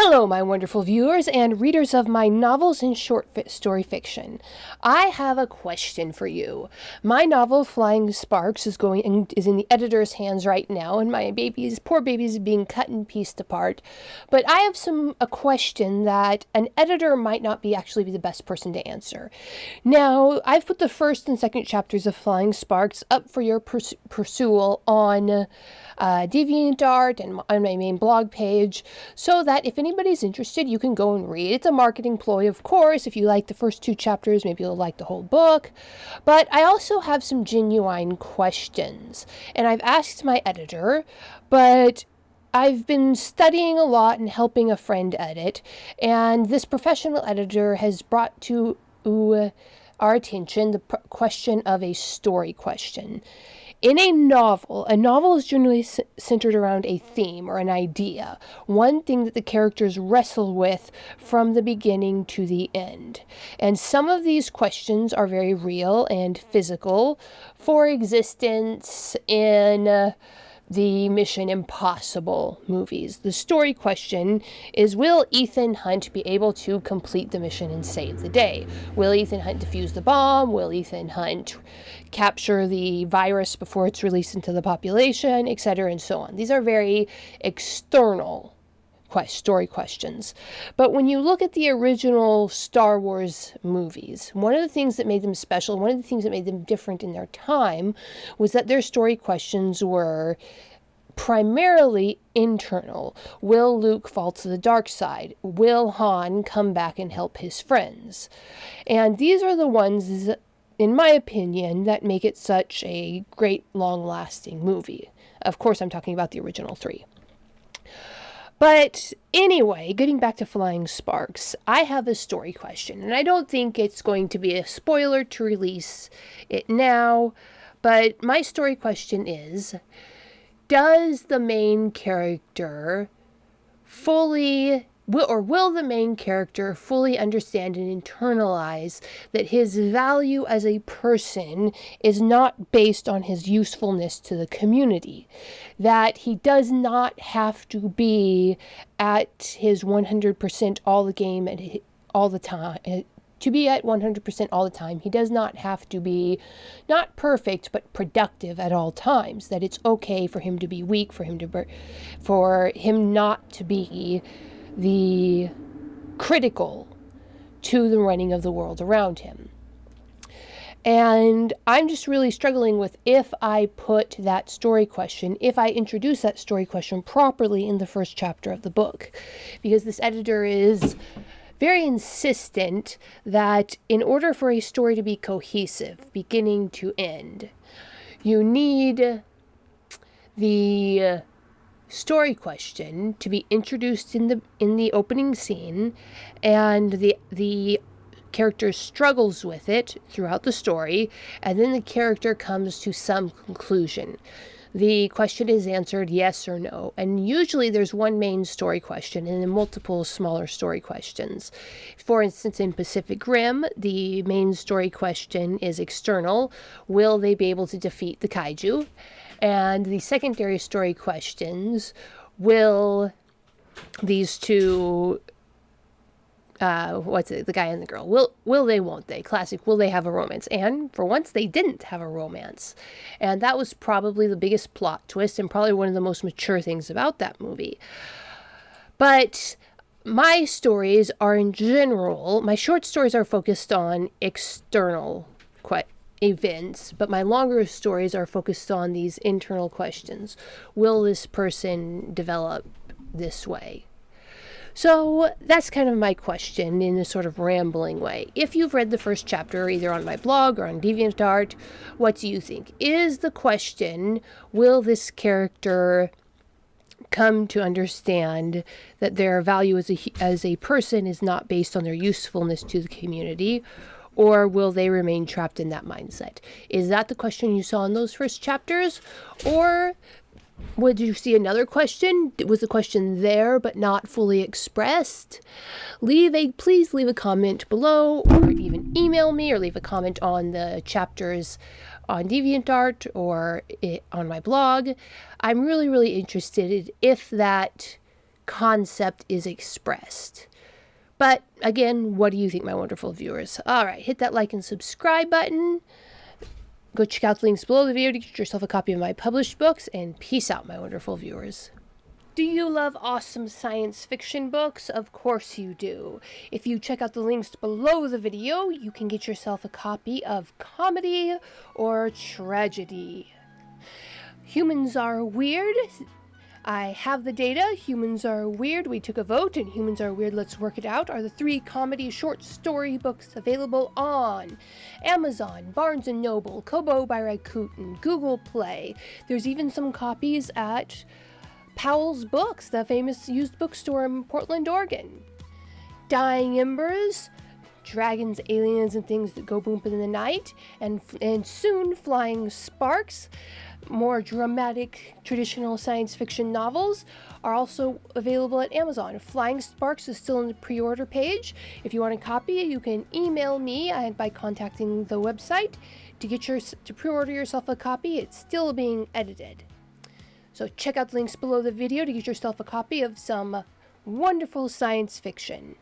Hello, my wonderful viewers and readers of my novels and short story fiction. I have a question for you. My novel, Flying Sparks, is in the editor's hands right now, and my poor babies, is being cut and pieced apart. But I have a question that an editor might not actually be the best person to answer. Now, I've put the first and second chapters of Flying Sparks up for your pursuit on DeviantArt and on my main blog page, so that if anybody's interested, you can go and read. It's a marketing ploy, of course. If you like the first two chapters, maybe you'll like the whole book. But I also have some genuine questions, and I've asked my editor, but I've been studying a lot and helping a friend edit, and this professional editor has brought to our attention the question of a story question. In a novel is generally centered around a theme or an idea, one thing that the characters wrestle with from the beginning to the end. And some of these questions are very real and physical. For existence, in the Mission Impossible movies, the story question is, will Ethan Hunt be able to complete the mission and save the day? Will Ethan Hunt defuse the bomb? Will Ethan Hunt capture the virus before it's released into the population, etc., and so on? These are very external story questions. But when you look at the original Star Wars movies, one of the things that made them special, one of the things that made them different in their time, was that their story questions were primarily internal. Will Luke fall to the dark side? Will Han come back and help his friends? And these are the ones, in my opinion, that make it such a great, long-lasting movie. Of course, I'm talking about the original three. But anyway, getting back to Flying Sparks, I have a story question, and I don't think it's going to be a spoiler to release it now, but my story question is, does the main character will the main character fully understand and internalize that his value as a person is not based on his usefulness to the community? That he does not have to be at his 100% all the time. To be at 100% all the time, he does not have to be not perfect, but productive at all times. That it's okay for him to be weak, for him not to be the critical to the running of the world around him. And I'm just really struggling with if I put that story question, if I introduce that story question properly in the first chapter of the book, because this editor is very insistent that in order for a story to be cohesive, beginning to end, you need the story question to be introduced in the opening scene, and the character struggles with it throughout the story, and then the character comes to some conclusion. The question is answered yes or no, and usually there's one main story question and then multiple smaller story questions. For instance, in Pacific Rim, the main story question is external. Will they be able to defeat the kaiju? And the secondary story questions, will these two, the guy and the girl, will they, won't they? Classic, will they have a romance? And for once, they didn't have a romance. And that was probably the biggest plot twist and probably one of the most mature things about that movie. But my stories are, in general, my short stories are focused on external events, but my longer stories are focused on these internal questions. Will this person develop this way? So that's kind of my question in a sort of rambling way. If you've read the first chapter, either on my blog or on DeviantArt, what do you think? Is the question, will this character come to understand that their value as a person is not based on their usefulness to the community? Or will they remain trapped in that mindset? Is that the question you saw in those first chapters? Or would you see another question? Was the question there but not fully expressed? Please leave a comment below, or even email me, or leave a comment on the chapters on DeviantArt or on my blog. I'm really, really interested if that concept is expressed. But again, what do you think, my wonderful viewers? All right, hit that like and subscribe button. Go check out the links below the video to get yourself a copy of my published books, and peace out, my wonderful viewers. Do you love awesome science fiction books? Of course you do. If you check out the links below the video, you can get yourself a copy of Comedy or Tragedy. Humans Are Weird. I have the data. Humans Are Weird. We took a vote, and Humans Are Weird, Let's Work It Out are the 3 comedy short story books available on Amazon, Barnes & Noble, Kobo by Rakuten, Google Play. There's even some copies at Powell's Books, the famous used bookstore in Portland, Oregon. Dying Embers, dragons, aliens, and things that go boom in the night, and soon Flying Sparks. More dramatic, traditional science fiction novels are also available at Amazon. Flying Sparks is still on the pre-order page. If you want a copy, you can email me by contacting the website to pre-order yourself a copy. It's still being edited. So check out the links below the video to get yourself a copy of some wonderful science fiction.